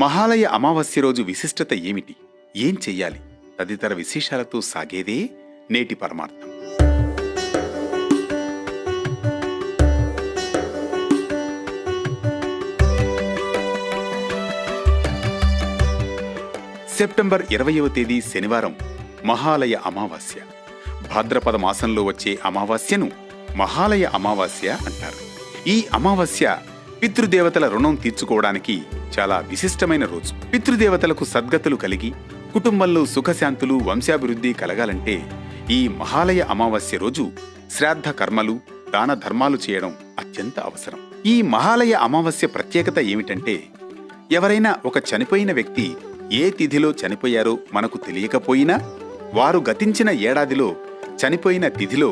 మహాలయ అమావాస్య రోజు విశిష్టత ఏమిటి, ఏం చెయ్యాలి తదితర విశేషాలతో సాగేదే నేటి పరమార్థం. సెప్టెంబర్ 20వ తేదీ శనివారం మహాలయ అమావాస్య. భాద్రపద మాసంలో వచ్చే అమావాస్యను మహాలయ అమావాస్య అంటారు. ఈ అమావాస్య పితృదేవతల రుణం తీర్చుకోవడానికి చాలా విశిష్టమైన రోజు. పితృదేవతలకు సద్గతులు కలిగి కుటుంబంలో సుఖశాంతులు వంశాభివృద్ధి కలగాలంటే ఈ మహాలయ అమావాస్య రోజు శ్రాద్ధ కర్మలు దాన ధర్మాలు చేయడం అత్యంత అవసరం. ఈ మహాలయ అమావాస్య ప్రత్యేకత ఏమిటంటే, ఎవరైనా ఒక చనిపోయిన వ్యక్తి ఏ తిథిలో చనిపోయారో మనకు తెలియకపోయినా వారు గతించిన ఏడాదిలో చనిపోయిన తిథిలో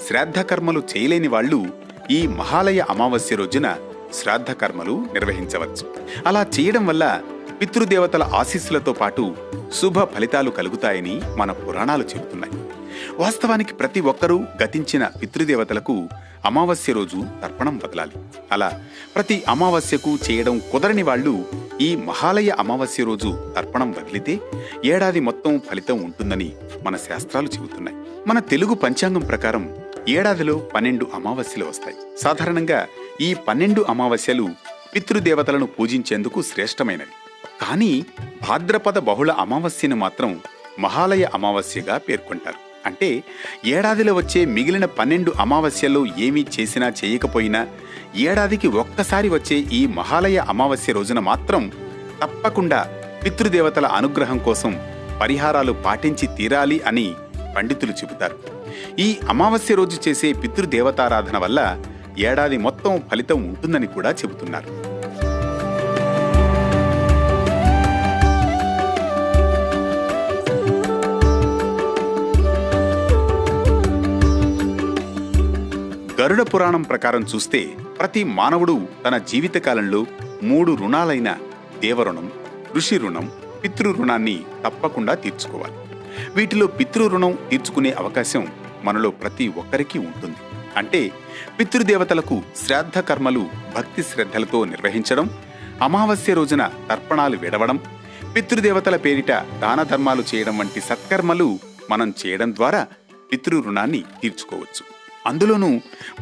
శ్రాద్ధ కర్మలు చేయలేని వాళ్లు ఈ మహాలయ అమావాస్య రోజున శ్రాద్ధ కర్మలు నిర్వహించవచ్చు. అలా చేయడం వల్ల పితృదేవతల ఆశీస్సులతో పాటు శుభ ఫలితాలు కలుగుతాయని మన పురాణాలు చెబుతున్నాయి. వాస్తవానికి ప్రతి ఒక్కరూ గతించిన పితృదేవతలకు అమావాస్య రోజు తర్పణం వదలాలి. అలా ప్రతి అమావాస్యకు చేయడం కుదరని వాళ్ళు ఈ మహాలయ అమావాస్య రోజు తర్పణం వదిలితే ఏడాది మొత్తం ఫలితం ఉంటుందని మన శాస్త్రాలు చెబుతున్నాయి. మన తెలుగు పంచాంగం ప్రకారం ఏడాదిలో 12 అమావాస్యలు వస్తాయి. సాధారణంగా ఈ 12 అమావాస్యలు పితృదేవతలను పూజించేందుకు శ్రేష్టమైనవి. కానీ భాద్రపద బహుళ అమావాస్యను మాత్రం మహాలయ అమావాస్యగా పేర్కొంటారు. అంటే ఏడాదిలో వచ్చే మిగిలిన 12 అమావాస్యల్లో ఏమీ చేసినా చేయకపోయినా ఏడాదికి ఒక్కసారి వచ్చే ఈ మహాలయ అమావాస్య రోజున మాత్రం తప్పకుండా పితృదేవతల అనుగ్రహం కోసం పరిహారాలు పాటించి తీరాలి అని పండితులు చెబుతారు. ఈ అమావాస్య రోజు చేసే పితృదేవతారాధన వల్ల ఏడాది మొత్తం ఫలితం ఉంటుందని కూడా చెబుతున్నారు. గరుడ పురాణం ప్రకారం చూస్తే ప్రతి మానవుడు తన జీవితకాలంలో 3 రుణాలైన దేవరుణం, ఋషి రుణం, పితృ రుణాన్ని తప్పకుండా తీర్చుకోవాలి. వీటిలో పితృ రుణం తీర్చుకునే అవకాశం మనలో ప్రతి ఒక్కరికి ఉంటుంది. అంటే పితృదేవతలకు శ్రాద్ధ కర్మలు భక్తి శ్రద్ధలతో నిర్వహించడం, అమావాస్య రోజున తర్పణాలు విడవడం, పితృదేవతల పేరిట దాన ధర్మాలు చేయడం వంటి సత్కర్మలు మనం చేయడం ద్వారా పితృ రుణాన్ని తీర్చుకోవచ్చు. అందులోనూ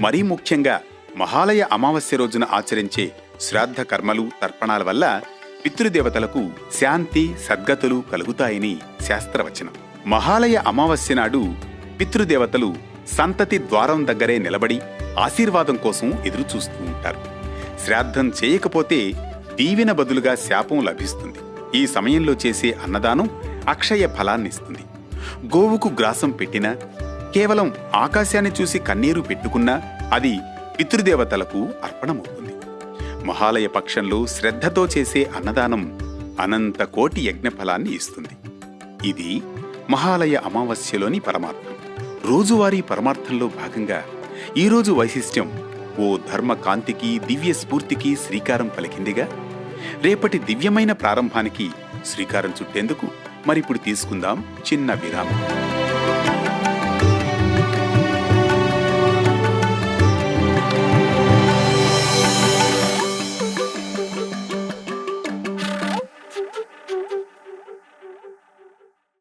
మరీ ముఖ్యంగా మహాలయ అమావాస్య రోజున ఆచరించే శ్రాద్ధ కర్మలు తర్పణాల వల్ల పితృదేవతలకు శాంతి సద్గతులు కలుగుతాయని శాస్త్రవచనం. మహాలయ అమావాస్య నాడు పితృదేవతలు సంతతి ద్వారం దగ్గరే నిలబడి ఆశీర్వాదం కోసం ఎదురుచూస్తూ ఉంటారు. శ్రాద్ధం చేయకపోతే దీవెన బదులుగా శాపం లభిస్తుంది. ఈ సమయంలో చేసే అన్నదానం అక్షయ ఫలాన్నిస్తుంది. గోవుకు గ్రాసం పెట్టినా, కేవలం ఆకాశాన్ని చూసి కన్నీరు పెట్టుకున్నా అది పితృదేవతలకు అర్పణమవుతుంది. మహాలయ పక్షంలో శ్రద్ధతో చేసే అన్నదానం అనంత కోటి యజ్ఞఫలాన్ని ఇస్తుంది. ఇది మహాలయ అమావాస్యలోని పరమార్థం. రోజువారీ పరమార్థంలో భాగంగా ఈరోజు వైశిష్ట్యం ఓ ధర్మ కాంతికి దివ్య స్ఫూర్తికి శ్రీకారం పలికిందిగా. రేపటి దివ్యమైన ప్రారంభానికి శ్రీకారం చుట్టేందుకు మరిప్పుడు తీసుకుందాం చిన్న విరామం.